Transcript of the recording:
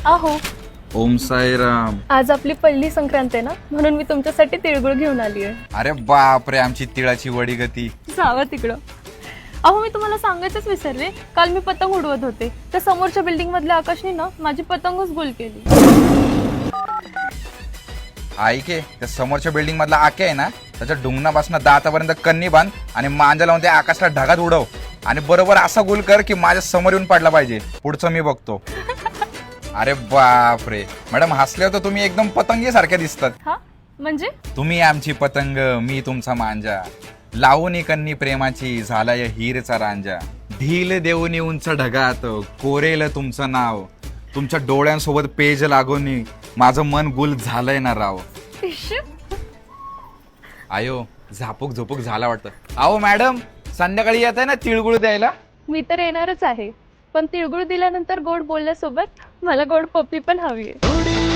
आहो. ओम साईराम. आज आपली पहिली संक्रांत आहे ना, म्हणून मी तुमच्यासाठी तिळगुळ घेऊन आली आहे. अरे बापरे, आमची तिळाची वडी गती. जावं तिकडं. अहो, मी तुम्हाला सांगायचंच विसरले, काल मी पतंग उडवत होते तर समोरच्या बिल्डिंग मधल्या आकाशने ना माझी पतंगच गुल केली. ऐके, त्या समोरच्या बिल्डिंग मधला आके आहे ना, त्याच्या डुंगणापासून दातापर्यंत कन्नी बांध आणि मांजा लावून त्या आकाशला ढगात उडव आणि बरोबर असा गुल कर की माझ्या समोर येऊन पडला पाहिजे. पुढचं मी बघतो. अरे बापरे मॅडम, हसल्यावर तर तुम्ही एकदम पतंगी सारख्या दिसतात. हा म्हणजे? तुम्ही आमची पतंग, मी तुमचा मांजा, लावून कन्नी प्रेमाची झालाय हीरचा रांजा, ढील देऊन उंच ढगात कोरेल तुमचं नाव, तुमच्या डोळ्यांसोबत पेज लागून माझं मन गुल झालंय ना राव. आयो, झापूक झोपूक झाला वाटतं. अहो मॅडम, संध्याकाळी येत आहे ना तिळगुळ द्यायला? मी तर येणारच आहे, पण तिळगुळ दिल्यानंतर गोड बोलण्यासोबत मला गोड पप्पी पण हवी आहे.